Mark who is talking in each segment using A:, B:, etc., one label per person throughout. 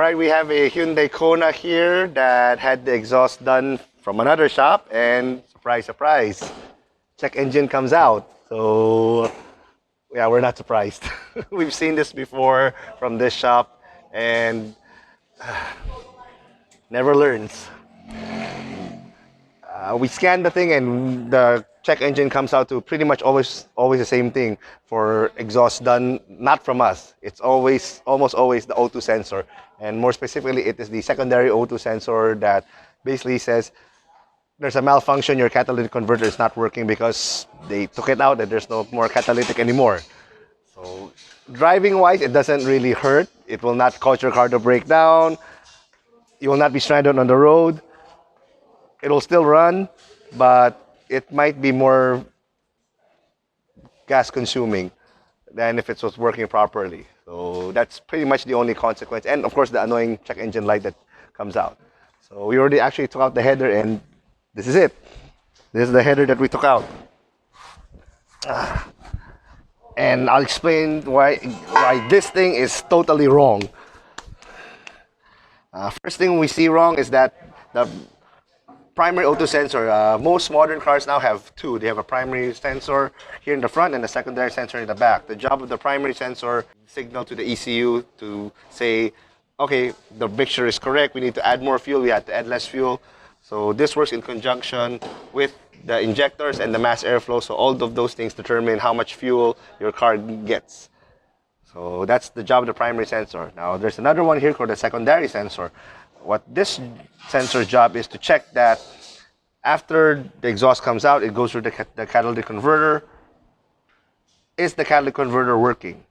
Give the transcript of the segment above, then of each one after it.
A: right, we have a Hyundai Kona here that had the exhaust done from another shop, and surprise, surprise, check engine comes out. So yeah, we're not surprised. We've seen this before from this shop, and never learns. We scan the thing, and the check engine comes out to pretty much always the same thing for exhaust done not from us. It's almost always the O2 sensor, and more specifically, it is the secondary O2 sensor that basically says there's a malfunction. Your catalytic converter is not working because they took it out and there's no more catalytic anymore. So driving wise, it doesn't really hurt. It will not cause your car to break down. You will not be stranded on the road. It'll still run, but it might be more gas consuming than if it was working properly. So that's pretty much the only consequence. And of course, the annoying check engine light that comes out. So we already actually took out the header, and this is it. This is the header that we took out. And I'll explain why this thing is totally wrong. First thing we see wrong is that the primary O2 sensor, most modern cars now have two. They have a primary sensor here in the front and a secondary sensor in the back. The job of the primary sensor signal to the ECU to say, okay, the mixture is correct, we need to add more fuel, we have to add less fuel. So this works in conjunction with the injectors and the mass airflow. So all of those things determine how much fuel your car gets. So that's the job of the primary sensor. Now there's another one here called the secondary sensor. What this sensor's job is to check that after the exhaust comes out, it goes through the catalytic converter. Is the catalytic converter working?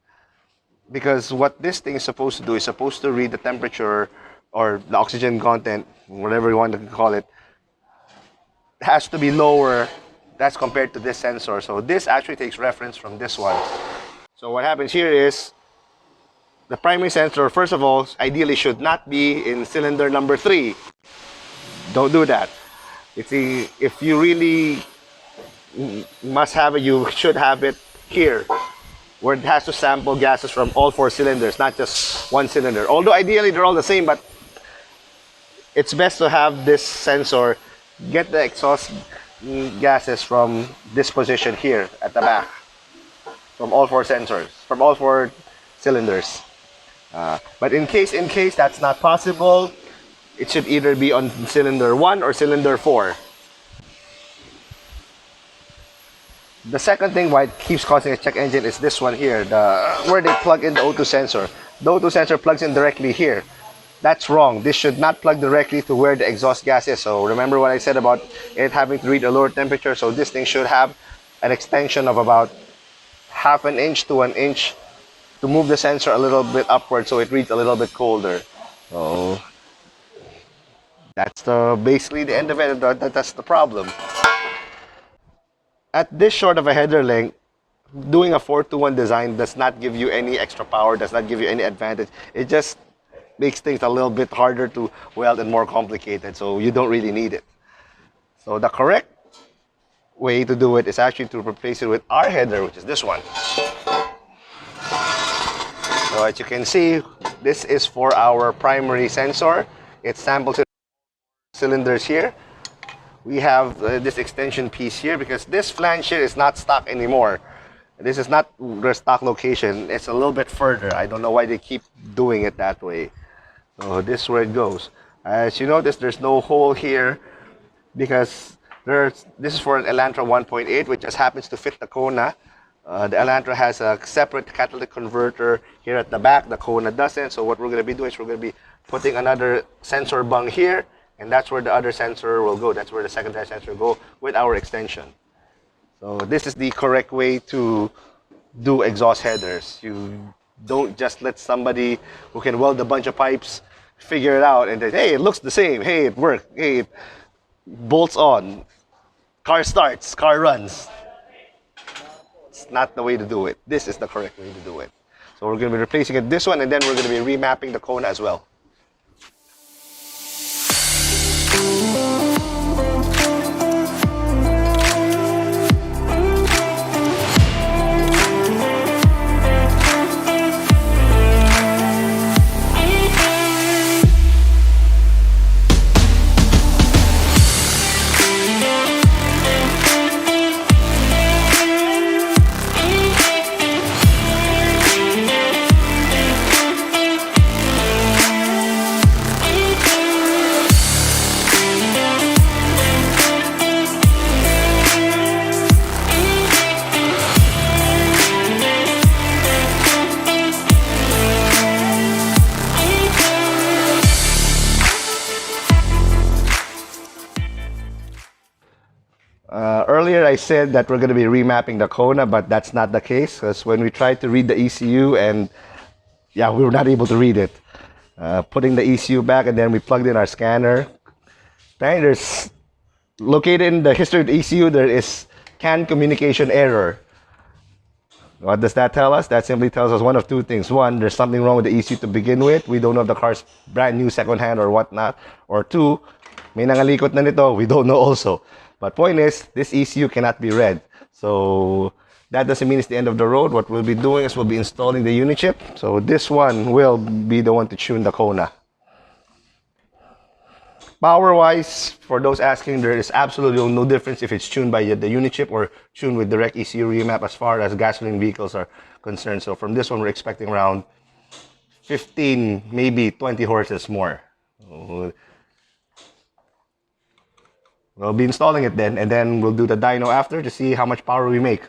A: Because what this thing is supposed to do is supposed to read the temperature or the oxygen content, whatever you want to call it, has to be lower. That's compared to this sensor. So this actually takes reference from this one. So what happens here is the primary sensor, first of all, ideally should not be in cylinder number 3. Don't do that. If you really must have it, you should have it here, where it has to sample gases from all 4 cylinders, not just one cylinder. Although ideally they're all the same, but it's best to have this sensor get the exhaust gases from this position here at the back, from all 4 sensors, from all 4 cylinders. But in case that's not possible, it should either be on cylinder 1 or cylinder 4. The second thing why it keeps causing a check engine is this one here, where they plug in the O2 sensor. The O2 sensor plugs in directly here. That's wrong. This should not plug directly to where the exhaust gas is. So remember what I said about it having to read a lower temperature. So this thing should have an extension of about ½ an inch to 1 inch to move the sensor a little bit upward so it reads a little bit colder. So that's basically the end of it. That's the problem. At this short of a header length, doing a 4-to-1 design does not give you any extra power, does not give you any advantage. It just makes things a little bit harder to weld and more complicated, so you don't really need it. So the correct way to do it is actually to replace it with our header, which is this one. So as you can see, this is for our primary sensor. It samples cylinders here. We have this extension piece here because this flange here is not stock anymore. This is not their stock location. It's a little bit further. I don't know why they keep doing it that way. So this is where it goes. As you notice, there's no hole here because this is for an Elantra 1.8, which just happens to fit the Kona. The Elantra has a separate catalytic converter here at the back. The Kona doesn't. So what we're going to be doing is we're going to be putting another sensor bung here, and that's where the other sensor will go. That's where the secondary sensor will go with our extension. So this is the correct way to do exhaust headers. You don't just let somebody who can weld a bunch of pipes figure it out and then, hey, it looks the same. Hey, it worked. Hey, it bolts on. Car starts. Car runs. It's not the way to do it. This is the correct way to do it. So we're going to be replacing it this one, and then we're going to be remapping the Kona as well. Earlier I said that we're going to be remapping the Kona, but that's not the case, because when we tried to read the ECU, and yeah, we were not able to read it. Putting the ECU back, and then we plugged in our scanner. Right, there's located in the history of the ECU, there is CAN communication error. What does that tell us? That simply tells us one of two things. One, there's something wrong with the ECU to begin with. We don't know if the car's brand new, second-hand, or whatnot. Or two, may nangalikot na nito. We don't know also. But point is, this ECU cannot be read. So that doesn't mean it's the end of the road. What we'll be doing is we'll be installing the Unichip. So this one will be the one to tune the Kona. Power-wise, for those asking, there is absolutely no difference if it's tuned by the Unichip or tuned with direct ECU remap as far as gasoline vehicles are concerned. So from this one, we're expecting around 15, maybe 20 horses more. We'll be installing it then, and then we'll do the dyno after to see how much power we make.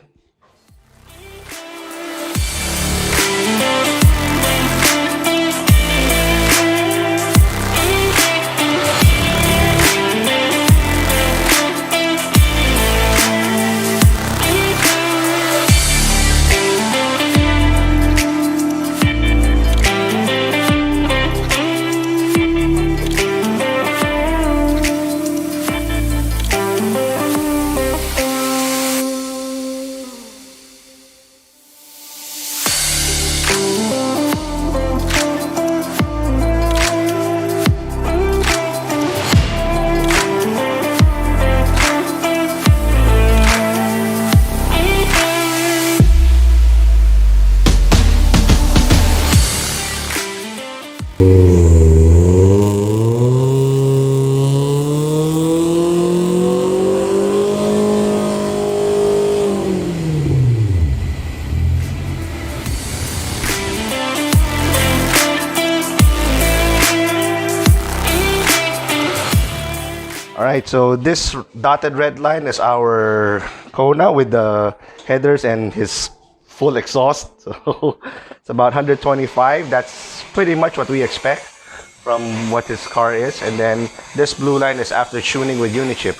A: Alright, so this dotted red line is our Kona with the headers and his full exhaust. So it's about 125. That's pretty much what we expect from what his car is. And then this blue line is after tuning with Unichip.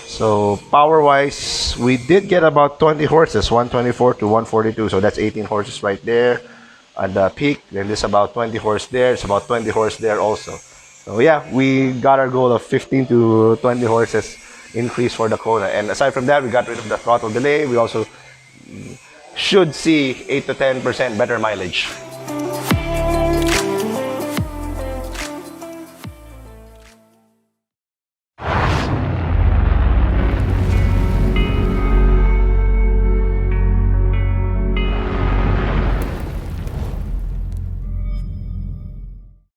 A: So power-wise, we did get about 20 horses, 124 to 142. So that's 18 horses right there at the peak. Then there's about 20 horse there. It's about 20 horse there also. So yeah, we got our goal of 15 to 20 horses increase for the Kona. And aside from that, we got rid of the throttle delay. We also should see 8 to 10% better mileage.